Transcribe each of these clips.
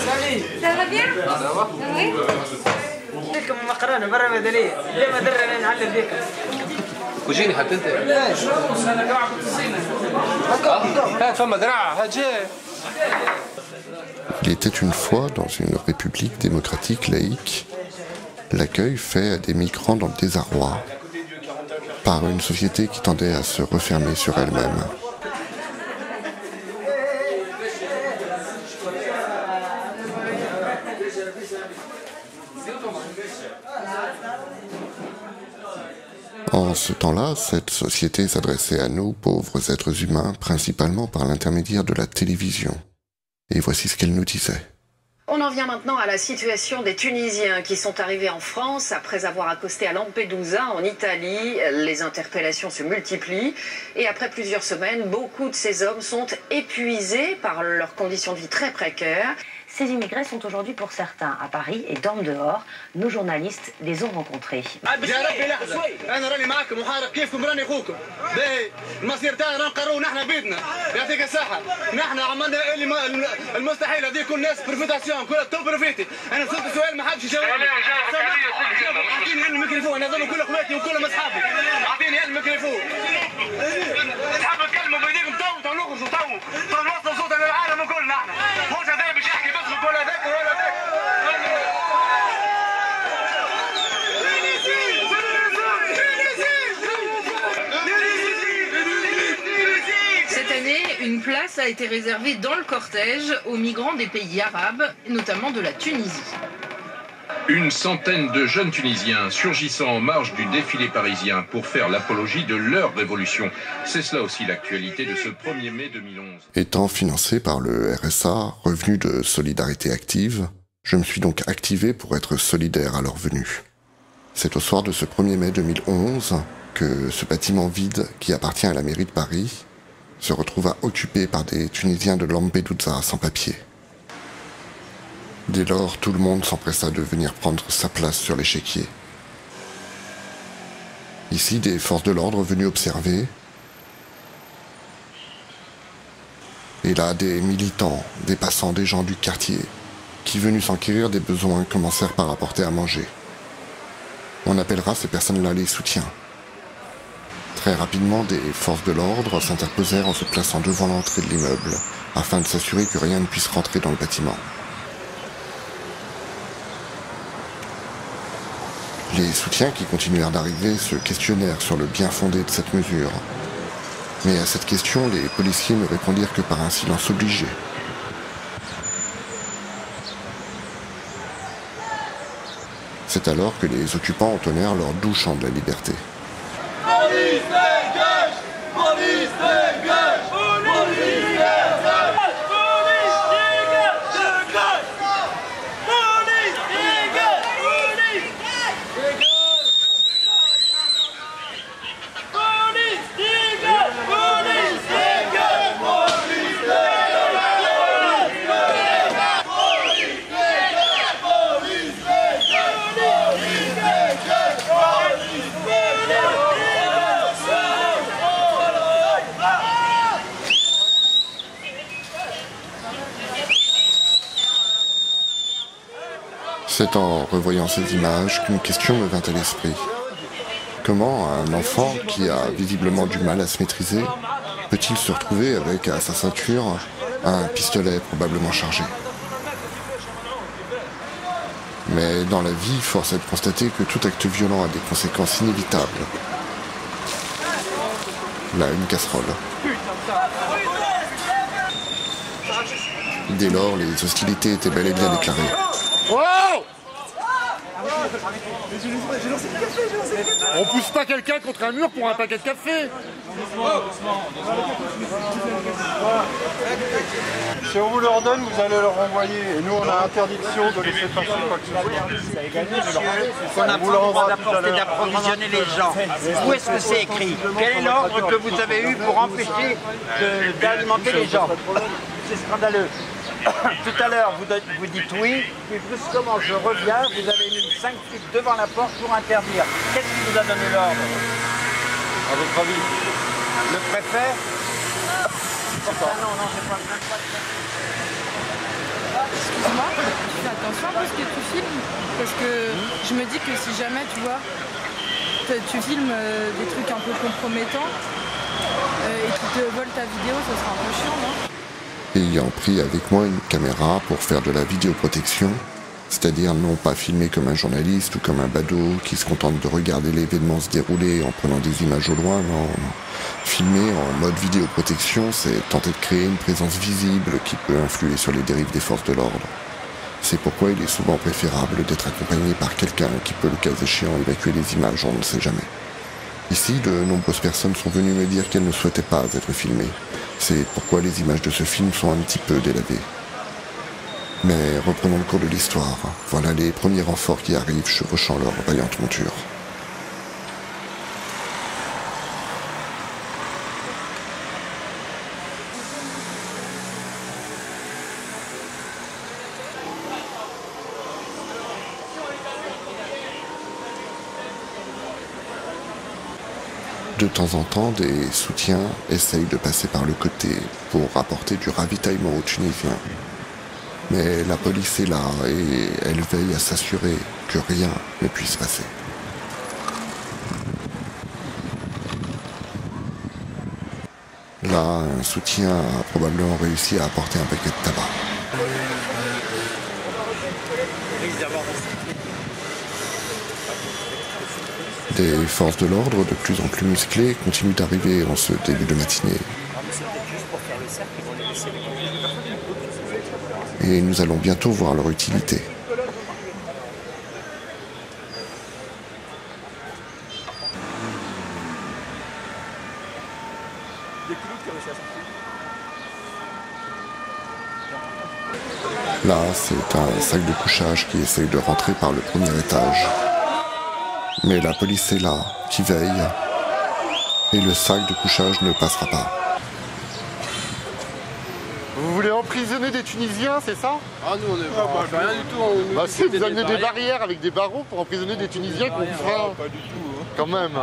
Salut. Ça va bien? Ça va? Oui. لكم مقرانة برا مدنية، ديما درنا نعلم بيكم. وجيني حتى انت. ليش؟ هات فما دراع، هات جاي. Il était une fois, dans une république démocratique laïque, l'accueil fait à des migrants dans le désarroi par une société qui tendait à se refermer sur elle-même. En ce temps-là, cette société s'adressait à nous, pauvres êtres humains, principalement par l'intermédiaire de la télévision. Et voici ce qu'elle nous disait. On en vient maintenant à la situation des Tunisiens qui sont arrivés en France après avoir accosté à Lampedusa, en Italie. Les interpellations se multiplient et après plusieurs semaines, beaucoup de ces hommes sont épuisés par leurs conditions de vie très précaires. Ces immigrés sont aujourd'hui pour certains à Paris et dorment dehors. Nos journalistes les ont rencontrés. Une place a été réservée dans le cortège aux migrants des pays arabes, notamment de la Tunisie. Une centaine de jeunes Tunisiens surgissant en marge du défilé parisien pour faire l'apologie de leur révolution. C'est cela aussi l'actualité de ce 1er mai 2011. Étant financé par le RSA, Revenu de Solidarité Active, je me suis donc activé pour être solidaire à leur venue. C'est au soir de ce 1er mai 2011 que ce bâtiment vide qui appartient à la mairie de Paris se retrouva occupé par des Tunisiens de Lampedusa sans papier. Dès lors, tout le monde s'empressa de venir prendre sa place sur l'échiquier. Ici, des forces de l'ordre venues observer. Et là, des militants, des passants, des gens du quartier, qui venus s'enquérir des besoins commencèrent par apporter à manger. On appellera ces personnes-là les soutiens. Très rapidement, des forces de l'ordre s'interposèrent en se plaçant devant l'entrée de l'immeuble, afin de s'assurer que rien ne puisse rentrer dans le bâtiment. Les soutiens qui continuèrent d'arriver se questionnèrent sur le bien fondé de cette mesure. Mais à cette question, les policiers ne répondirent que par un silence obligé. C'est alors que les occupants entonnèrent leur doux chant de la liberté. Police dégage! Police dégage! Police dégage! Police dégage! Dégage! Police dégage! Police dégage! Police dégage! Police dégage! Police C'est en revoyant ces images qu'une question me vint à l'esprit. Comment un enfant qui a visiblement du mal à se maîtriser peut-il se retrouver avec à sa ceinture un pistolet probablement chargé? Mais dans la vie, force est de constater que tout acte violent a des conséquences inévitables. Là, une casserole. Dès lors, les hostilités étaient bel et bien déclarées. Wow! On pousse pas quelqu'un contre un mur pour un paquet de café. Si on vous leur donne, vous allez leur renvoyer. Et nous, on a interdiction de laisser passer quoi que ce soit. On a besoin d'apporter d'approvisionner les gens. Où est-ce que c'est écrit? Quel est l'ordre que vous avez eu pour empêcher d'alimenter les gens? C'est scandaleux. Tout à l'heure, vous dites oui, puis brusquement, je reviens, vous avez mis 5 flics devant la porte pour interdire. Qu'est-ce qui vous a donné l'ordre? À votre avis? Le préfet? Excuse-moi, tu fais attention à ce que tu filmes, parce que je me dis que si jamais, tu vois, tu filmes des trucs un peu compromettants et qu'ils te volent ta vidéo, ça sera un peu chiant, non? Ayant pris avec moi une caméra pour faire de la vidéoprotection, c'est-à-dire non pas filmer comme un journaliste ou comme un badaud qui se contente de regarder l'événement se dérouler en prenant des images au loin, non. Filmer en mode vidéoprotection, c'est tenter de créer une présence visible qui peut influer sur les dérives des forces de l'ordre. C'est pourquoi il est souvent préférable d'être accompagné par quelqu'un qui peut, le cas échéant, évacuer les images, on ne sait jamais. Ici, de nombreuses personnes sont venues me dire qu'elles ne souhaitaient pas être filmées. C'est pourquoi les images de ce film sont un petit peu délavées. Mais reprenons le cours de l'histoire. Voilà les premiers renforts qui arrivent chevauchant leur vaillante monture. De temps en temps, des soutiens essayent de passer par le côté pour apporter du ravitaillement aux Tunisiens. Mais la police est là et elle veille à s'assurer que rien ne puisse passer. Là, un soutien a probablement réussi à apporter un paquet de tabac. Des forces de l'ordre de plus en plus musclées continuent d'arriver en ce début de matinée. Et nous allons bientôt voir leur utilité. Là, c'est un sac de couchage qui essaye de rentrer par le premier étage. Mais la police est là, qui veille, et le sac de couchage ne passera pas. Vous voulez emprisonner des Tunisiens, c'est ça? Ah, nous, on fait rien du tout. Bah si, vous amenez des barrières avec des barreaux pour emprisonner des Tunisiens qu'on vous fera. Pas du tout. Quand même.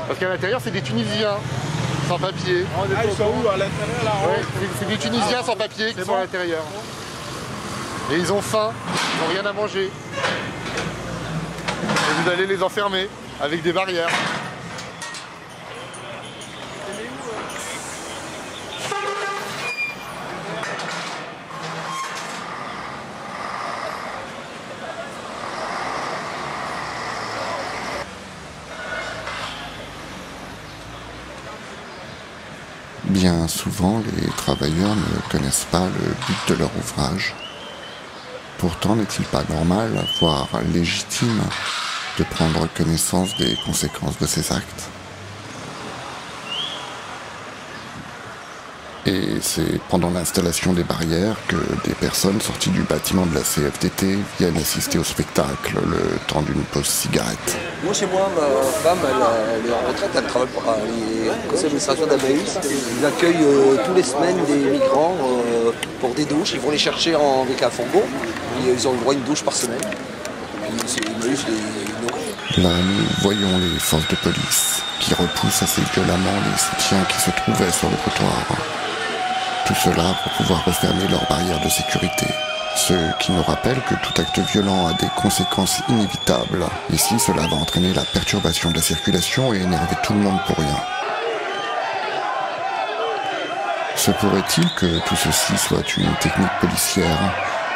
Parce qu'à l'intérieur, c'est des Tunisiens sans papier. Ah, ils sont où à l'intérieur là? Ouais, c'est des Tunisiens sans papier qui sont à l'intérieur. Et ils ont faim, ils n'ont rien à manger. Et vous allez les enfermer avec des barrières. Bien souvent, les travailleurs ne connaissent pas le but de leur ouvrage. Pourtant, n'est-il pas normal, voire légitime, de prendre connaissance des conséquences de ces actes? Et c'est pendant l'installation des barrières que des personnes sorties du bâtiment de la CFDT viennent assister au spectacle le temps d'une pause cigarette. Moi, chez moi, ma femme, elle est en retraite, elle travaille pour les conseils d'administration d'Amaïs. Ils accueillent tous les semaines des migrants pour des douches. Ils vont les chercher avec un fourgon. Ils ont le droit à une douche par semaine. Là, nous voyons les forces de police qui repoussent assez violemment les soutiens qui se trouvaient sur le trottoir. Tout cela pour pouvoir refermer leurs barrières de sécurité. Ce qui nous rappelle que tout acte violent a des conséquences inévitables. Ici, cela va entraîner la perturbation de la circulation et énerver tout le monde pour rien. Se pourrait-il que tout ceci soit une technique policière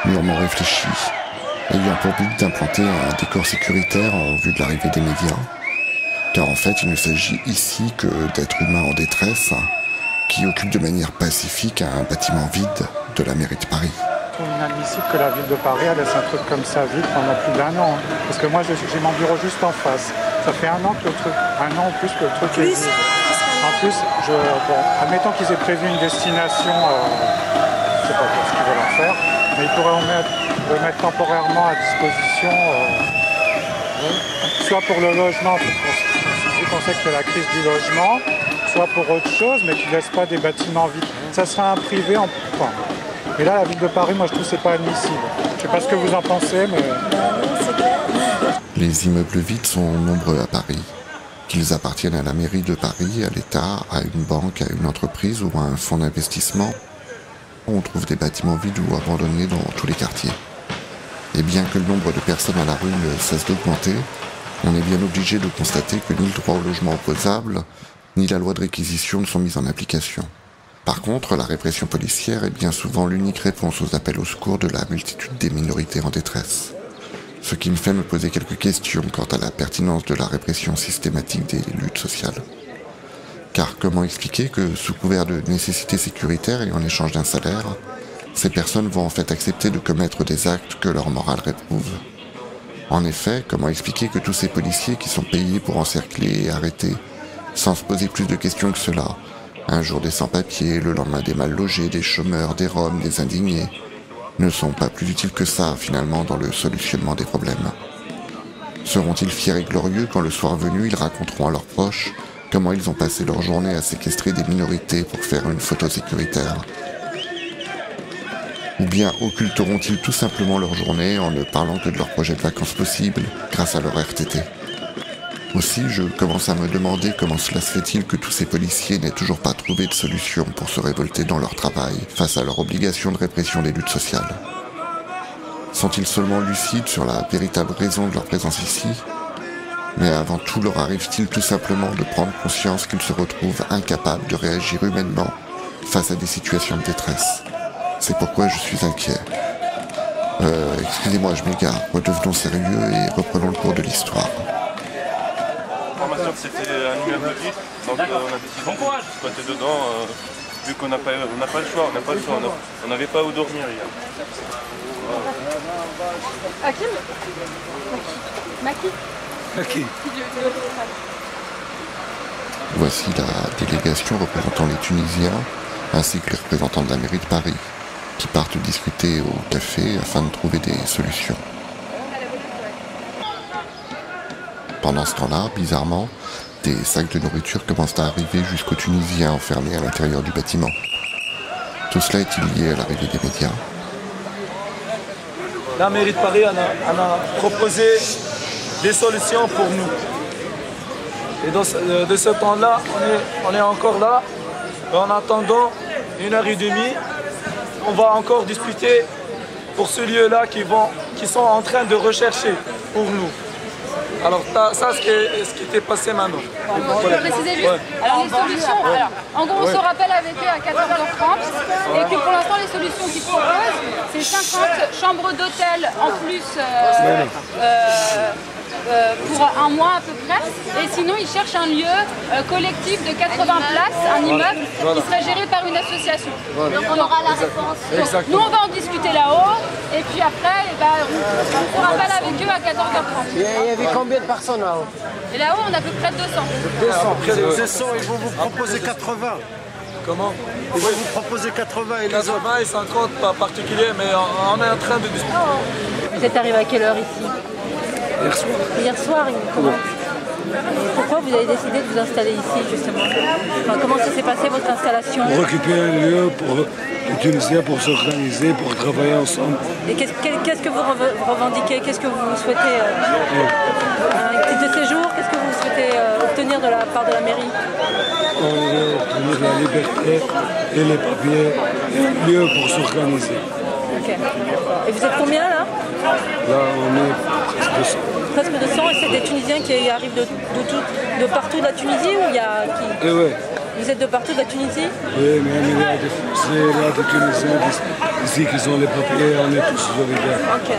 mûrement réfléchie, ayant pour but d'implanter un décor sécuritaire en vue de l'arrivée des médias? Car en fait, il ne s'agit ici que d'êtres humains en détresse qui occupent de manière pacifique un bâtiment vide de la mairie de Paris. C'est inadmissible que la ville de Paris laisse un truc comme ça vide pendant plus d'1 an. Parce que moi, j'ai mon bureau juste en face. Ça fait 1 an que le truc, 1 an en plus que le truc est vide. En plus, admettons qu'ils aient prévu une destination, je ne sais pas ce qu'ils veulent en faire, mais ils pourraient le mettre temporairement à disposition, soit pour le logement, vu qu'on sait qu'il y a la crise du logement, soit pour autre chose, mais qu'ils ne laissent pas des bâtiments vides. Ça serait un privé en point. Mais là, la ville de Paris, moi je trouve que c'est pas admissible. Je sais pas ce que vous en pensez, mais... Les immeubles vides sont nombreux à Paris. Qu'ils appartiennent à la mairie de Paris, à l'État, à une banque, à une entreprise ou à un fonds d'investissement, on trouve des bâtiments vides ou abandonnés dans tous les quartiers. Et bien que le nombre de personnes à la rue ne cesse d'augmenter, on est bien obligé de constater que ni le droit au logement opposable, ni la loi de réquisition ne sont mises en application. Par contre, la répression policière est bien souvent l'unique réponse aux appels au secours de la multitude des minorités en détresse. Ce qui me fait me poser quelques questions quant à la pertinence de la répression systématique des luttes sociales. Car comment expliquer que, sous couvert de nécessité sécuritaire et en échange d'un salaire, ces personnes vont en fait accepter de commettre des actes que leur morale réprouve? En effet, comment expliquer que tous ces policiers qui sont payés pour encercler et arrêter, sans se poser plus de questions que cela, un jour des sans-papiers, le lendemain des mal logés, des chômeurs, des roms, des indignés, ne sont pas plus utiles que ça, finalement, dans le solutionnement des problèmes? Seront-ils fiers et glorieux quand le soir venu, ils raconteront à leurs proches comment ils ont passé leur journée à séquestrer des minorités pour faire une photo sécuritaire? Ou bien occulteront-ils tout simplement leur journée en ne parlant que de leur projet de vacances possibles grâce à leur RTT? Aussi, je commence à me demander comment cela se fait-il que tous ces policiers n'aient toujours pas trouvé de solution pour se révolter dans leur travail face à leur obligation de répression des luttes sociales. Sont-ils seulement lucides sur la véritable raison de leur présence ici? Mais avant tout, leur arrive-t-il tout simplement de prendre conscience qu'ils se retrouvent incapables de réagir humainement face à des situations de détresse? C'est pourquoi je suis inquiet. Excusez-moi, je m'égare. Redevenons sérieux et reprenons le cours de l'histoire. L'information que c'était un immeuble de vie, donc on a décidé de squatter dedans, vu qu'on n'a pas le choix, on n'avait pas où dormir hier. Hakim Maki. Voici la délégation représentant les Tunisiens, ainsi que les représentants de la mairie de Paris, qui partent discuter au café afin de trouver des solutions. Pendant ce temps-là, bizarrement, des sacs de nourriture commencent à arriver jusqu'aux Tunisiens enfermés à l'intérieur du bâtiment. Tout cela est-il lié à l'arrivée des médias? La mairie de Paris en a proposé des solutions pour nous. Et de ce temps-là, on est encore là. En attendant 1h30, on va encore discuter pour ce lieu-là qui sont en train de rechercher pour nous. Alors ça, ce qui était passé maintenant. Je peux préciser juste. Alors les solutions, en gros on se rappelle avec eux à 14h30 et que pour l'instant les solutions qu'ils proposent, c'est 50 chambres d'hôtel en plus pour un mois à peu près. Et sinon ils cherchent un lieu collectif de 80 places, un immeuble qui serait géré par une association. Donc on aura la réponse. Donc, nous on va en discuter là-haut et puis après on se rappelle avec eux à 14h30. Il y avait combien de personnes là-haut? Et là-haut on a à peu près 200. 200, ils vont vous proposer 80. Comment? Ils vont vous proposer 80 et les 80 et 50 pas particulier, mais on est en train de discuter. Vous êtes arrivé à quelle heure ici? Hier soir. Hier soir, comment? Et pourquoi vous avez décidé de vous installer ici justement? Enfin, comment ça s'est passé votre installation? Pour occuper un lieu pour les Tunisiens, pour s'organiser, pour travailler ensemble. Et qu'est-ce que vous revendiquez? Qu'est-ce que vous souhaitez? Un titre de séjour? Qu'est-ce que vous souhaitez obtenir de la part de la mairie? On veut obtenir la liberté et les papiers et un lieu pour s'organiser. Ok. Et vous êtes combien là? Là, on est presque 200. Presque 200, et c'est des Tunisiens qui arrivent de partout de la Tunisie ou il y a qui? Ouais. Vous êtes de partout de la Tunisie? Oui, mais il y a des Français, il y a des Tunisiens ici qui ont les papiers, on est tous solidaires. Ok.